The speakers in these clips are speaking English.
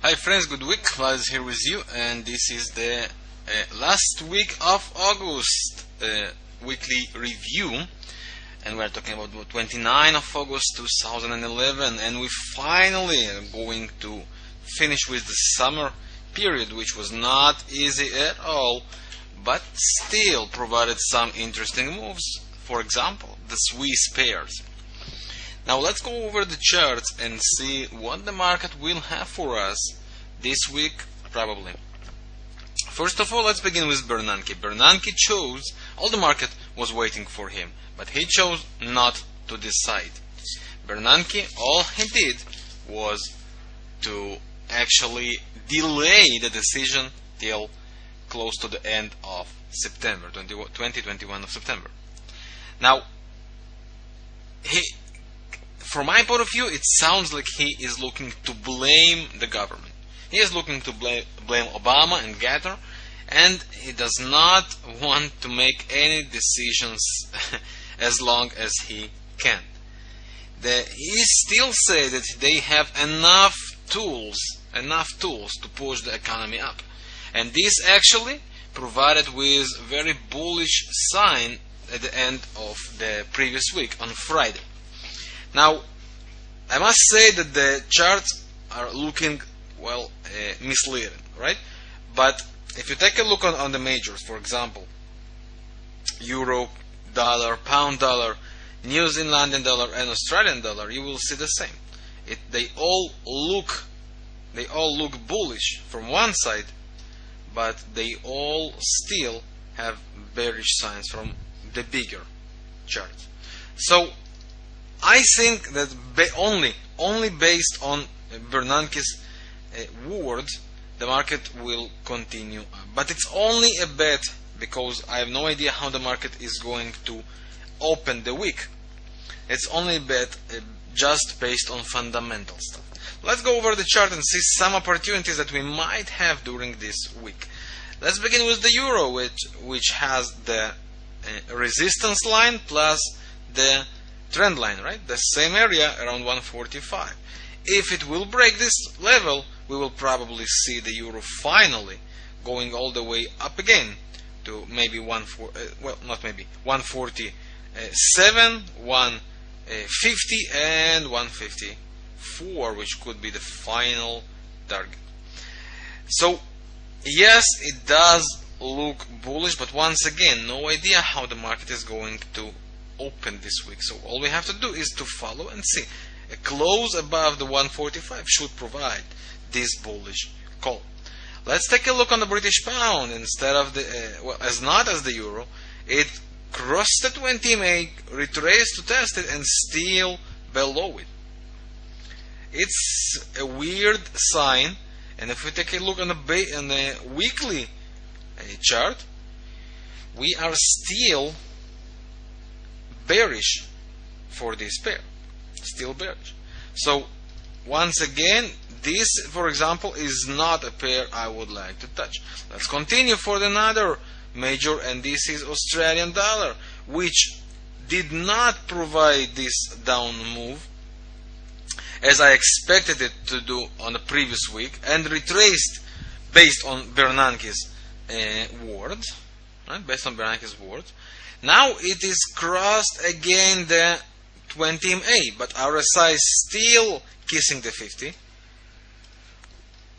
Hi friends, good week. Vlad is here with you, and this is the last week of August weekly review, and we're talking about 29 of August 2011, and we finally are going to finish with the summer period, which was not easy at all, but still provided some interesting moves. For example, the Swiss pairs. Now let's go over the charts and see what the market will have for us this week, probably. First of all, let's begin with Bernanke. Bernanke chose, all the market was waiting for him, but he chose not to decide. Bernanke, all he did was to actually delay the decision till close to the end of September, 2021 of September. Now, from my point of view, it sounds like he is looking to blame the government. He is looking to blame Obama and Gatter, and he does not want to make any decisions as long as he can. He still says that they have enough tools to push the economy up, and this actually provided with very bullish sign at the end of the previous week on Friday. Now, I must say that the charts are looking, well, misleading, right? But if you take a look on the majors, for example, Euro, dollar, pound dollar, New Zealandian dollar, and Australian dollar, you will see the same. They all look bullish from one side, but they all still have bearish signs from the bigger charts. So I think that only based on Bernanke's word, the market will continue up. But it's only a bet, because I have no idea how the market is going to open the week. It's only a bet just based on fundamental stuff. Let's go over the chart and see some opportunities that we might have during this week. Let's begin with the euro, which has the resistance line plus the trend line, right? The same area around 145. If it will break this level, we will probably see the euro finally going all the way up again to maybe 147, 150, and 154, which could be the final target. So yes, it does look bullish, but once again, no idea how the market is going to open this week. So all we have to do is to follow and see. A close above the 145 should provide this bullish call. Let's take a look on the British pound. Instead of the not as the euro, it crossed the 20-MA, retraced to test it, and still below it. It's a weird sign. And if we take a look on the weekly chart, we are still bearish for this pair. Still bearish. So once again, this, for example, is not a pair I would like to touch. Let's continue for another major, and this is Australian dollar, which did not provide this down move as I expected it to do on the previous week, and retraced based on Bernanke's words. Right? Based on Bernanke's words. Now it is crossed again the 20-MA, but RSI is still kissing the 50.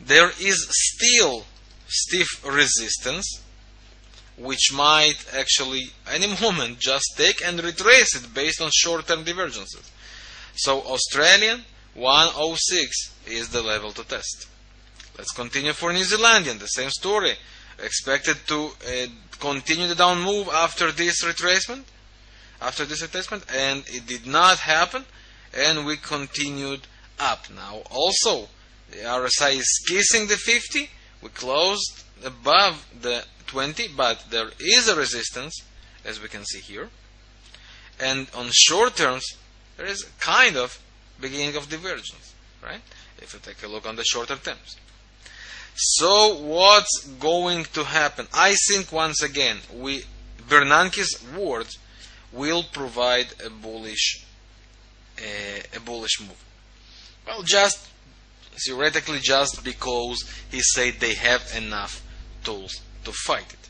There is still stiff resistance, which might actually any moment just take and retrace it based on short-term divergences. So Australian 106 is the level to test. Let's continue for New Zealandian. The same story. Expected to continue the down move after this retracement, and it did not happen, and we continued up. Now also the RSI is kissing the 50. We closed above the 20, but there is a resistance, as we can see here, and on short terms there is kind of beginning of divergence, right? If you take a look on the shorter terms. So what's going to happen? I think once again Bernanke's words will provide a bullish move. Well, just theoretically just because he said they have enough tools to fight it.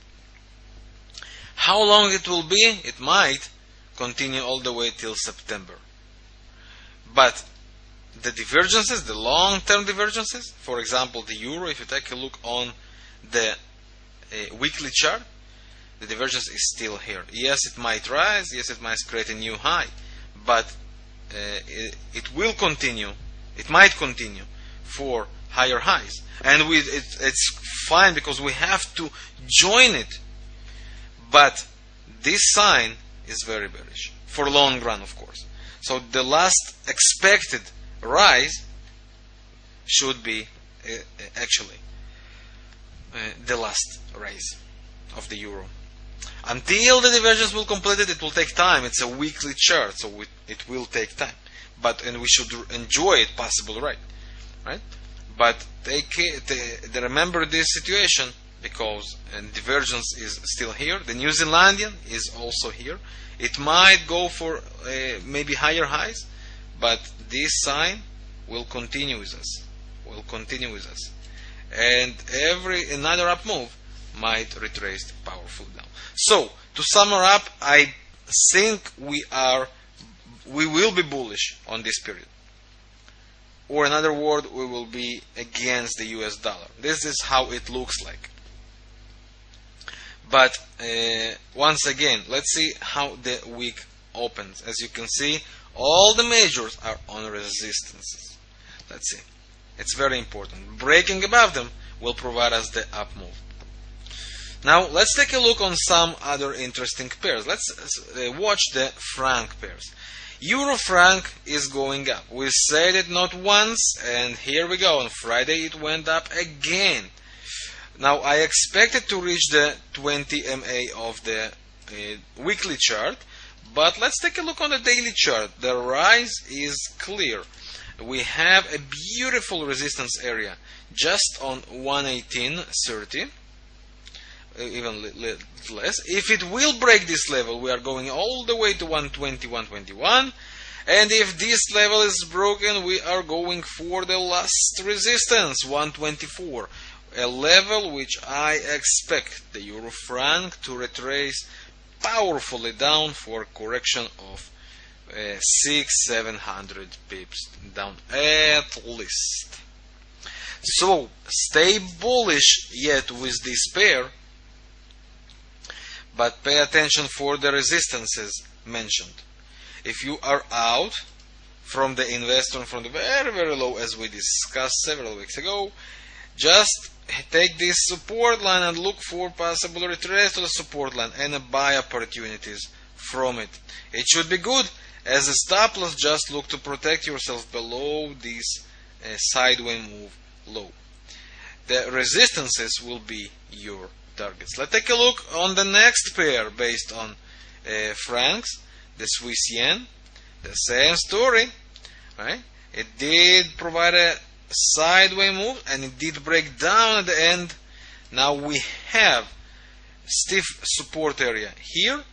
How long it will be? It might continue all the way till September. But the divergences, the long-term divergences, for example, the euro, if you take a look on the weekly chart, the divergence is still here. Yes, it might rise, yes, it might create a new high, but it will continue, it might continue for higher highs. And it's fine because we have to join it. But this sign is very bearish, for long run, of course. So the last expected rise should be actually the last rise of the euro. Until the divergence will complete it, it will take time. It's a weekly chart, so it will take time. And we should enjoy it, possible, right? But remember this situation, because divergence is still here. The New Zealandian is also here. It might go for maybe higher highs, but this sign will continue with us. And another up move might retrace powerful down. So to sum up, I think we will be bullish on this period. Or in other words, we will be against the US dollar. This is how it looks like. But once again, let's see how the week opens. As you can see, all the majors are on resistances. Let's see. It's very important. Breaking above them will provide us the up move. Now let's take a look on some other interesting pairs. Let's watch the franc pairs. Euro franc is going up. We said it not once, and here we go. On Friday it went up again. Now I expected to reach the 20 MA of the weekly chart, but let's take a look on the daily chart. The rise is clear. We have a beautiful resistance area just on 118.30, even less. If it will break this level, we are going all the way to 120, 121. And if this level is broken, we are going for the last resistance, 124. A level which I expect the euro franc to retrace powerfully down for a correction of 600-700 pips down at least. So stay bullish yet with this pair, but pay attention for the resistances mentioned. If you are out from the investor from the very, very low, as we discussed several weeks ago, just take this support line and look for possible retrace to the support line and buy opportunities from it. It should be good. As a stop loss, just look to protect yourself below this sideways move low. The resistances will be your targets. Let's take a look on the next pair based on francs, the Swiss yen. The same story, right? It did provide a sideways move and it did break down at the end. Now we have stiff support area here,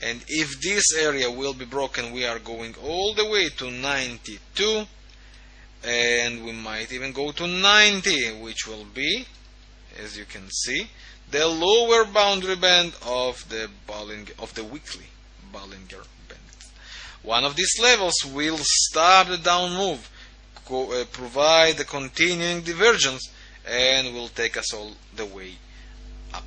and if this area will be broken, we are going all the way to 92, and we might even go to 90, which will be, as you can see, the lower boundary band of the weekly Bollinger Band. One of these levels will stop the down move, provide the continuing divergence, and will take us all the way up.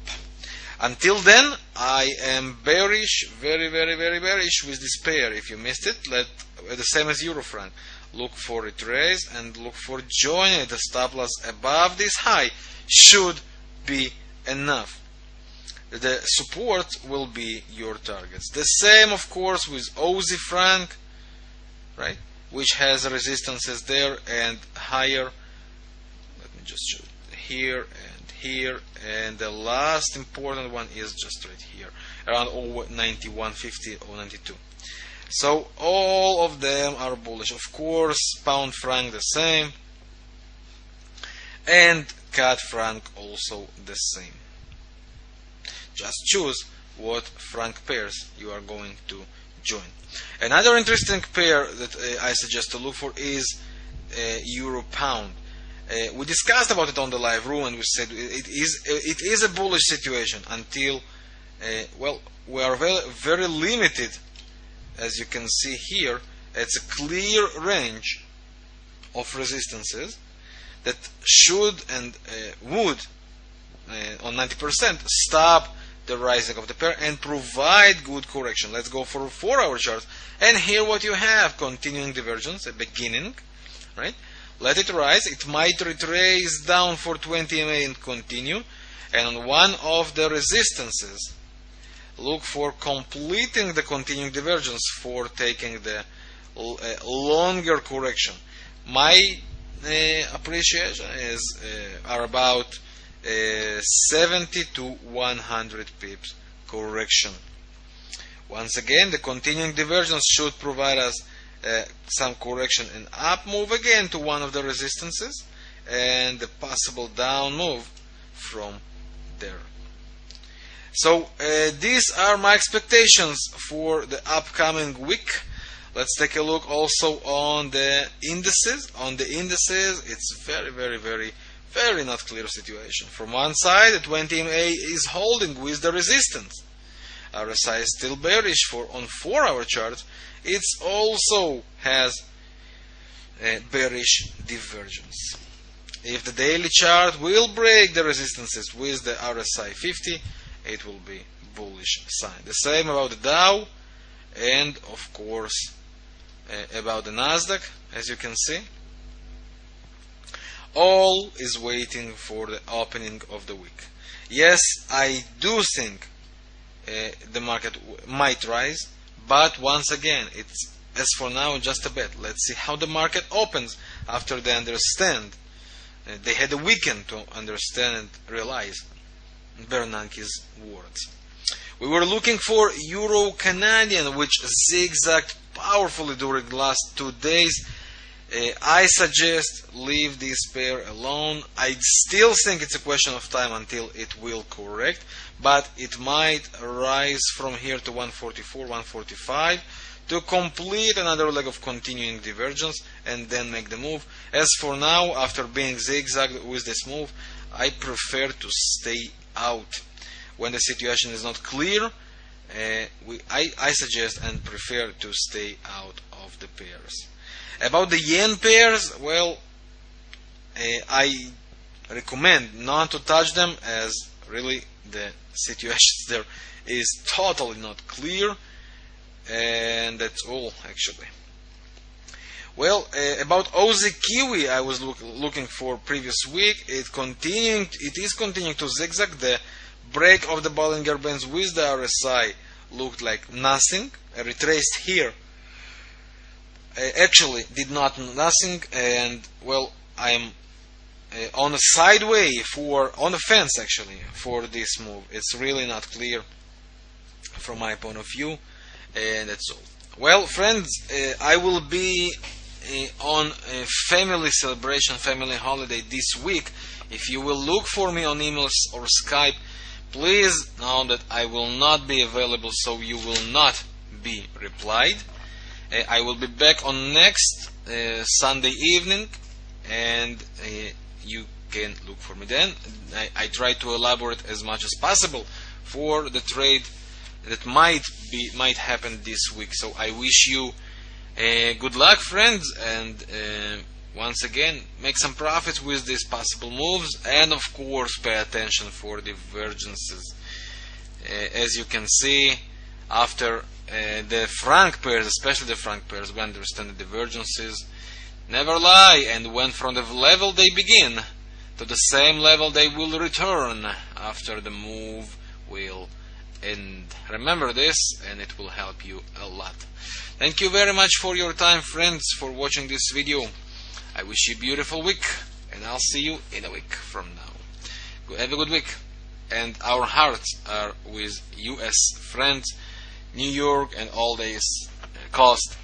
Until then, I am bearish, very, very, very bearish with this pair. If you missed it, the same as Euro franc, look for retrace and look for joining it. The stop loss above this high should be enough. The support will be your targets. The same, of course, with Aussie franc, right, which has resistances there and higher. Let me just show it here and here, and the last important one is just right here, around 91.50 or 92. So all of them are bullish. Of course, pound franc the same, and CAD franc also the same. Just choose what franc pairs you are going to join. Another interesting pair that I suggest to look for is euro pound. We discussed about it on the live room, and we said it is a bullish situation until well, we are very limited, as you can see here. It's a clear range of resistances that should and would on 90% stop the rising of the pair and provide good correction. Let's go for a 4-hour chart, and here what you have: continuing divergence, a beginning, right? Let it rise. It might retrace down for 20 MA and continue, and on one of the resistances look for completing the continuing divergence for taking the longer correction. My appreciation is are about 70 to 100 pips correction. Once again, the continuing divergence should provide us some correction and up move again to one of the resistances, and the possible down move from there. So these are my expectations for the upcoming week. Let's take a look also on the indices. On the indices, it's very not clear situation. From one side, the 20 MA is holding with the resistance. RSI is still bearish for on 4-hour chart. It also has a bearish divergence. If the daily chart will break the resistances with the RSI 50, it will be bullish sign. The same about the Dow, and of course about the Nasdaq. As you can see, all is waiting for the opening of the week. Yes, I do think the market might rise, but once again, it's as for now just a bet. Let's see how the market opens after they understand. They had a weekend to understand and realize Bernanke's words. We were looking for Euro Canadian, which zigzagged powerfully during the last 2 days. I suggest leave this pair alone. I still think it's a question of time until it will correct, but it might rise from here to 144, 145 to complete another leg of continuing divergence and then make the move. As for now, after being zigzagged with this move, I prefer to stay out. When the situation is not clear, I suggest and prefer to stay out of the pairs. About the yen pairs, well, I recommend not to touch them, as really the situation there is totally not clear, and that's all actually. Well, about Aussie Kiwi, I was looking for previous week. It is continuing to zigzag. The break of the Bollinger Bands with the RSI looked like nothing. Retraced here actually did nothing, and well, I'm on a sideway on the fence actually for this move. It's really not clear from my point of view, and that's all. Well, friends, I will be on a family celebration, family holiday this week. If you will look for me on emails or Skype, please know that I will not be available, so you will not be replied. I will be back on next Sunday evening, and you can look for me then. I try to elaborate as much as possible for the trade that might happen this week. So I wish you good luck, friends, and once again, make some profits with these possible moves, and of course pay attention for divergences. As you can see, after the franc pairs, especially the franc pairs, we understand the divergences never lie, and when from the level they begin to the same level they will return after the move will end. Remember this, and it will help you a lot. Thank you very much for your time, friends, for watching this video. I wish you a beautiful week, and I'll see you in a week from now. Have a good week, and our hearts are with US friends, New York, and all these coast.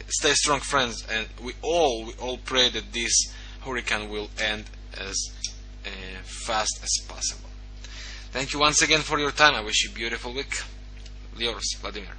Stay strong, friends, and we all pray that this hurricane will end as fast as possible. Thank you once again for your time. I wish you a beautiful week. Yours, Vladimir.